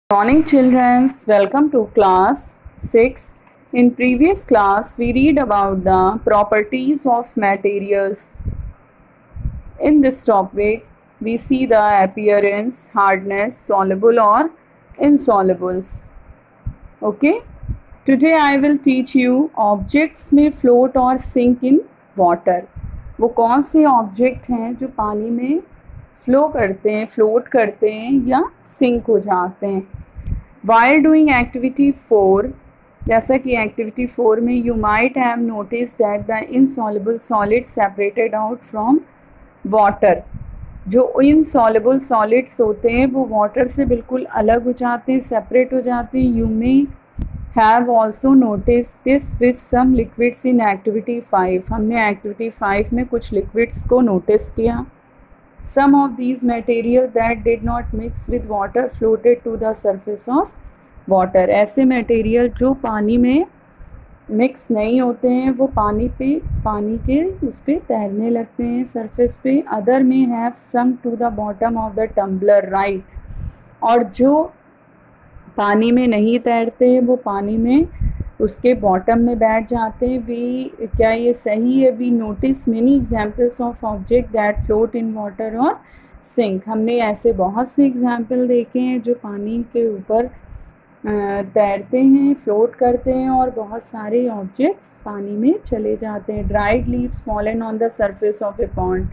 Morning children, welcome to class 6. In previous class we read about the properties of materials. In this topic we see the appearance, hardness, soluble or insolubles. Okay, today I will teach you objects may float or sink in water. वो कौन से object हैं जो पानी में flow करते हैं, float करते हैं या सिंक हो जाते हैं. While doing activity 4, जैसा कि activity 4 में you might have noticed that the insoluble solids separated out from water. जो insoluble solids होते हैं वो water से बिल्कुल अलग हो जाते हैं, separate हो जाते हैं. You may have also noticed this with some liquids in activity 5. हमने activity 5 में कुछ liquids को notice किया. Some of these materials that did not mix with water floated to the surface of water. ऐसे material जो पानी में mix नहीं होते हैं वो पानी के उस पर तैरने लगते हैं सरफेस पे. अदर में have sunk to the bottom of the tumbler, right. और जो पानी में नहीं तैरते हैं वो पानी में उसके बॉटम में बैठ जाते हैं. क्या ये सही है? We notice many examples of object that float in water और सिंक. हमने ऐसे बहुत से एग्जाम्पल देखे हैं जो पानी के ऊपर तैरते हैं, फ्लोट करते हैं और बहुत सारे ऑब्जेक्ट्स पानी में चले जाते हैं. Dried leaves fallen on the surface of A pond.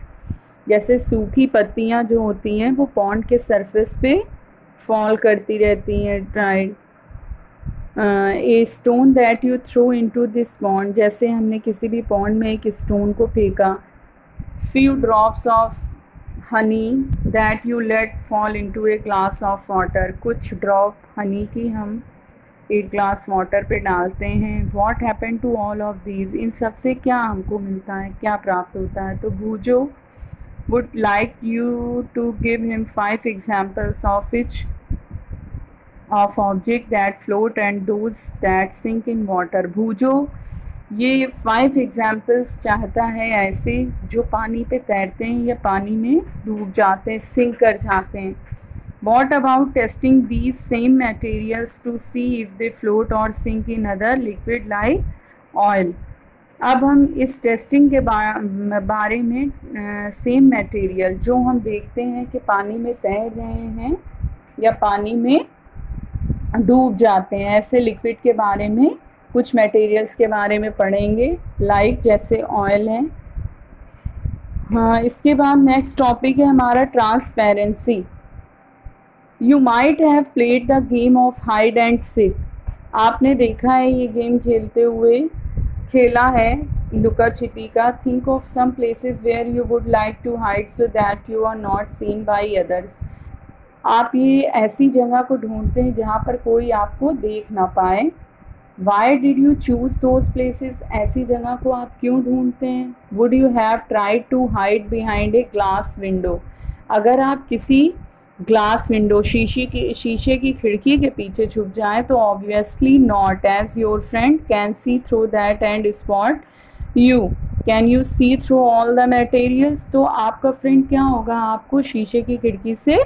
जैसे सूखी पत्तियां जो होती हैं वो पॉन्ड के सरफेस पे फॉल करती रहती हैं. Dried a stone that you throw into this pond. जैसे हमने किसी भी पॉन्ड में एक स्टोन को फेंका. Few drops of honey that you let fall into a glass of water. कुछ ड्रॉप हनी की हम एक ग्लास वाटर पे डालते हैं. What happen to all of these. इन सब से क्या हमको मिलता है, क्या प्राप्त होता है? तो भूजो would like you to give him 5 examples of each of object that float and those that sink in water. भूजो ये 5 एग्जाम्पल्स चाहता है ऐसे जो पानी पे तैरते हैं या पानी में डूब जाते हैं, सिंक कर जाते हैं. What about testing these same materials to see if they float or sink in other liquid like oil? अब हम इस टेस्टिंग के बारे में सेम मटेरियल जो हम देखते हैं कि पानी में तैर रहे हैं या पानी में डूब जाते हैं, ऐसे लिक्विड के बारे में कुछ मटेरियल्स के बारे में पढ़ेंगे. लाइक जैसे ऑयल है. हाँ, इसके बाद नेक्स्ट टॉपिक है हमारा transparency. You might have played the game of hide and seek. आपने देखा है ये गेम खेलते हुए, खेला है लुका छिपी का. Think of some places where you would like to hide so that you are not seen by others. आप ये ऐसी जगह को ढूंढते हैं जहाँ पर कोई आपको देख ना पाए. Why did you choose those places. ऐसी जगह को आप क्यों ढूंढते हैं? Would you have tried to hide behind a glass window. अगर आप किसी ग्लास विंडो शीशे की खिड़की के पीछे छुप जाए तो obviously not, as your friend can see through that and spot you. Can you see through all the materials. तो आपका फ्रेंड क्या होगा, आपको शीशे की खिड़की से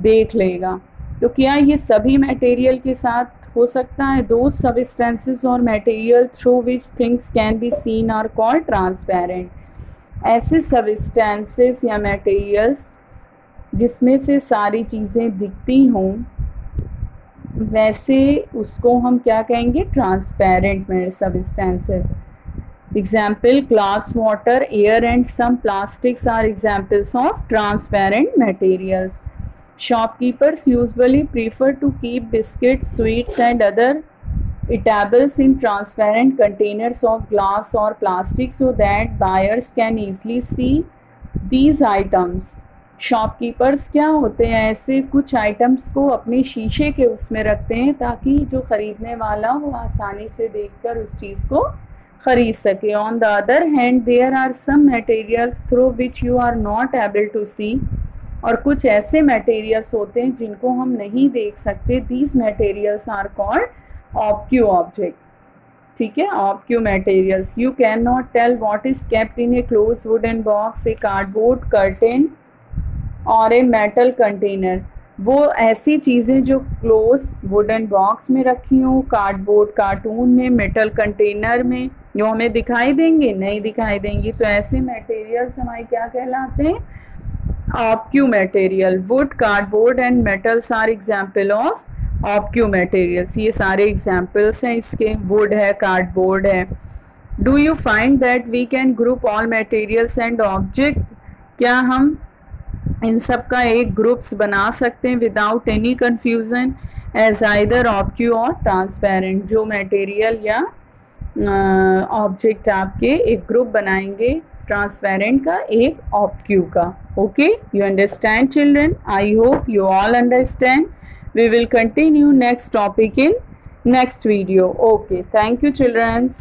देख लेगा. तो क्या ये सभी मटेरियल के साथ हो सकता है? दो सबस्टेंसेस और material through which things can be seen are called transparent. ऐसे सबस्टेंसेस या मटेरियल्स जिसमें से सारी चीज़ें दिखती हों वैसे उसको हम क्या कहेंगे? ट्रांसपेरेंट में substances. Example glass, water, air and some plastics are examples of transparent materials. Shopkeepers usually prefer to keep biscuits, sweets and other eatables in transparent containers of glass or plastic so that buyers can easily see these items. Shopkeepers क्या होते हैं, ऐसे कुछ items को अपने शीशे के उसमें रखते हैं ताकि जो ख़रीदने वाला वो आसानी से देखकर उस चीज़ को ख़रीद सके. On the other hand, there are some materials through which you are not able to see. और कुछ ऐसे मटेरियल्स होते हैं जिनको हम नहीं देख सकते. These materials are called opaque object. ठीक है, opaque materials. You can not tell what is kept in a close wooden box, a cardboard curtain और ए मेटल कंटेनर. वो ऐसी चीज़ें जो क्लोज वुडन बॉक्स में रखी हों, कार्डबोर्ड कार्टून में, मेटल कंटेनर में, जो हमें दिखाई देंगे, नहीं दिखाई देंगी, तो ऐसे मटेरियल्स हमारे क्या कहलाते हैं? Opaque material. Wood, cardboard and metals are example of opaque materials. ये सारे एग्जाम्पल्स हैं इसके. वुड है, कार्डबोर्ड है. Do you find that we can group all materials and object? क्या हम इन सब का एक ग्रुप्स बना सकते हैं without any confusion as either opaque और ट्रांसपेरेंट? जो मटेरियल या ऑब्जेक्ट आपके एक ग्रुप बनाएंगे, ट्रांसपेरेंट का, एक ऑब्क्यू का. Okay, you understand children? I hope you all understand. We will continue next topic in next video. Okay, thank you children.